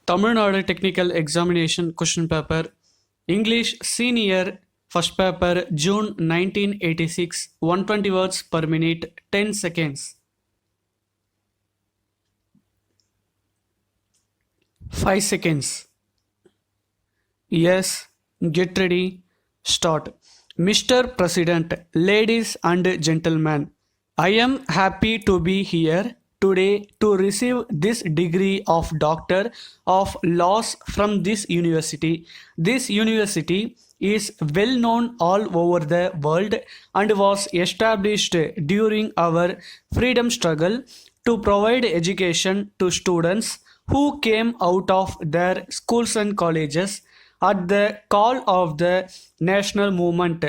Tamil Nadu Technical Examination Question Paper, English Senior First Paper, June 1986, 120 words per minute, 10 seconds. 5 seconds. Yes, get ready, start. Mr. President, ladies and gentlemen, I am happy to be here today to receive this degree of Doctor of Laws from this university. This university is well known all over the world and was established during our freedom struggle to provide education to students who came out of their schools and colleges at the call of the national movement.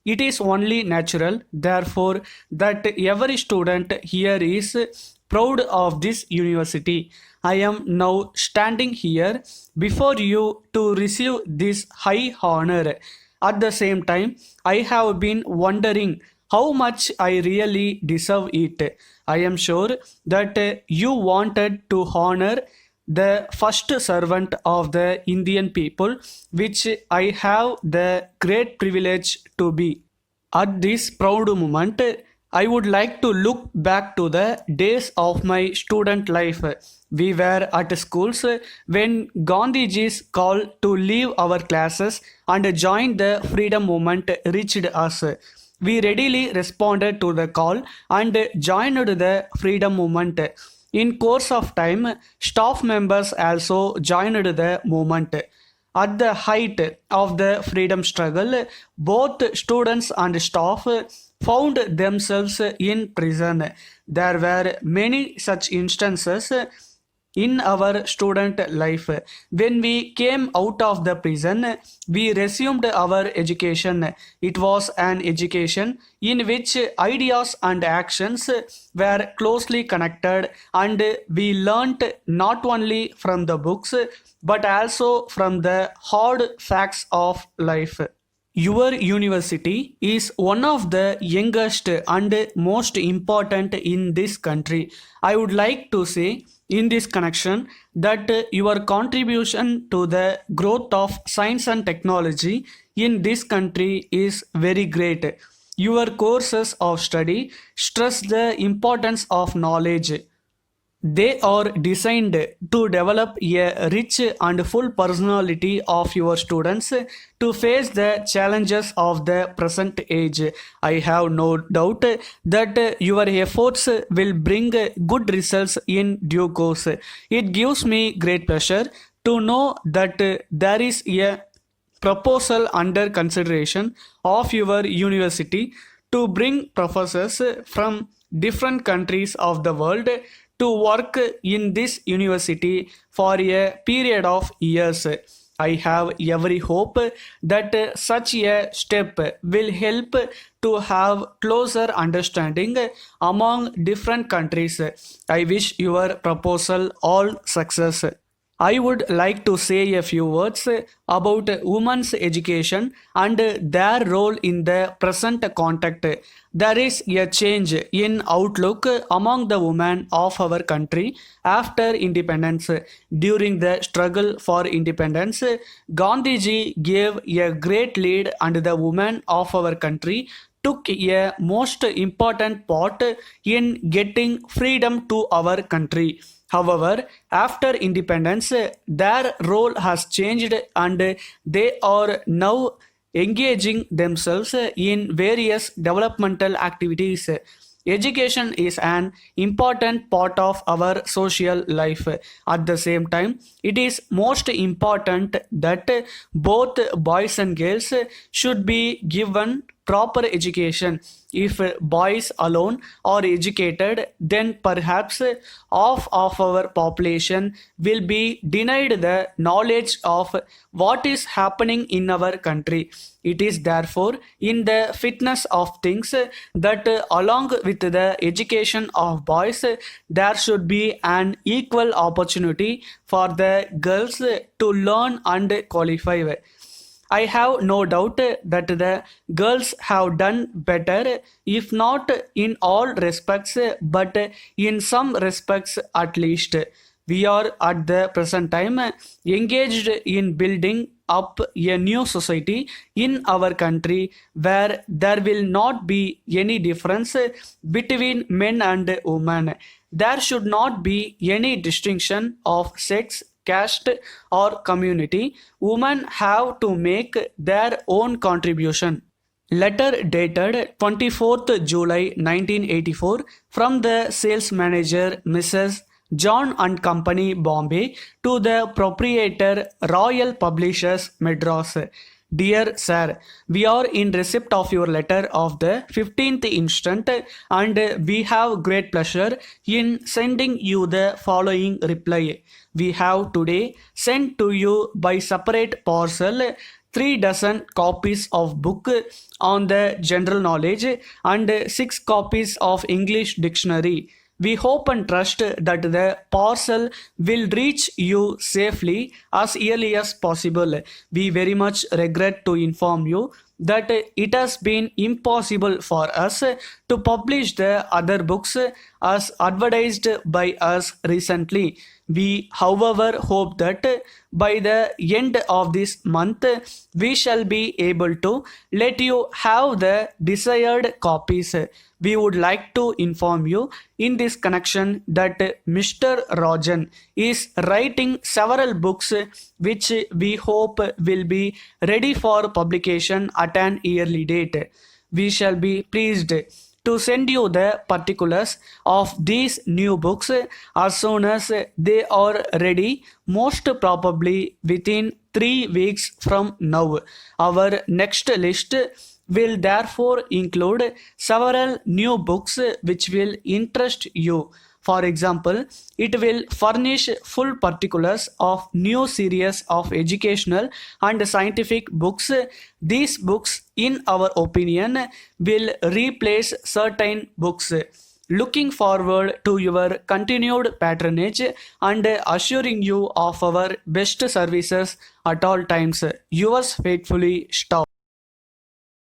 It is only natural, therefore, that every student here is proud of this university. I am now standing here before you to receive this high honor. At the same time, I have been wondering how much I really deserve it. I am sure that you wanted to honor the first servant of the Indian people, which I have the great privilege to be. At this proud moment, I would like to look back to the days of my student life. We were at schools when Gandhiji's call to leave our classes and join the freedom movement reached us. We readily responded to the call and joined the freedom movement. In course of time, staff members also joined the movement. At the height of the freedom struggle, both students and staff found themselves in prison. There were many such instances in our student life. When we came out of the prison, we resumed our education. It was an education in which ideas and actions were closely connected, and we learnt not only from the books but also from the hard facts of life. Your university is one of the youngest and most important in this country. I would like to say in this connection that your contribution to the growth of science and technology in this country is very great. Your courses of study stress the importance of knowledge. They are designed to develop a rich and full personality of your students to face the challenges of the present age. I have no doubt that your efforts will bring good results in due course. It gives me great pleasure to know that there is a proposal under consideration of your university to bring professors from different countries of the world to work in this university for a period of years. I have every hope that such a step will help to have closer understanding among different countries. I wish your proposal all success. I would like to say a few words about women's education and their role in the present context. There is a change in outlook among the women of our country after independence. During the struggle for independence, Gandhiji gave a great lead, and the women of our country took a most important part in getting freedom to our country. However, after independence, their role has changed and they are now engaging themselves in various developmental activities. Education is an important part of our social life. At the same time, it is most important that both boys and girls should be given proper education. If boys alone are educated, then perhaps half of our population will be denied the knowledge of what is happening in our country. It is therefore in the fitness of things that along with the education of boys, there should be an equal opportunity for the girls to learn and qualify. I have no doubt that the girls have done better, if not in all respects, but in some respects at least. We are at the present time engaged in building up a new society in our country where there will not be any difference between men and women. There should not be any distinction of sex, caste, or community. Women have to make their own contribution. Letter dated 24th July 1984 from the sales manager Mrs. John and Company, Bombay, to the proprietor, Royal Publishers, Madras. Dear Sir, we are in receipt of your letter of the 15th instant, and we have great pleasure in sending you the following reply. We have today sent to you by separate parcel 3 dozen copies of book on the general knowledge and 6 copies of English dictionary. We hope and trust that the parcel will reach you safely as early as possible. We very much regret to inform you that it has been impossible for us to publish the other books as advertised by us recently. We, however, hope that by the end of this month we shall be able to let you have the desired copies. We would like to inform you in this connection that Mr. Rajan is writing several books which we hope will be ready for publication at an early date. We shall be pleased to send you the particulars of these new books as soon as they are ready, most probably within 3 weeks from now. Our next list will therefore include several new books which will interest you. For example, it will furnish full particulars of new series of educational and scientific books. These books, in our opinion, will replace certain books. Looking forward to your continued patronage and assuring you of our best services at all times. Yours faithfully, Staff.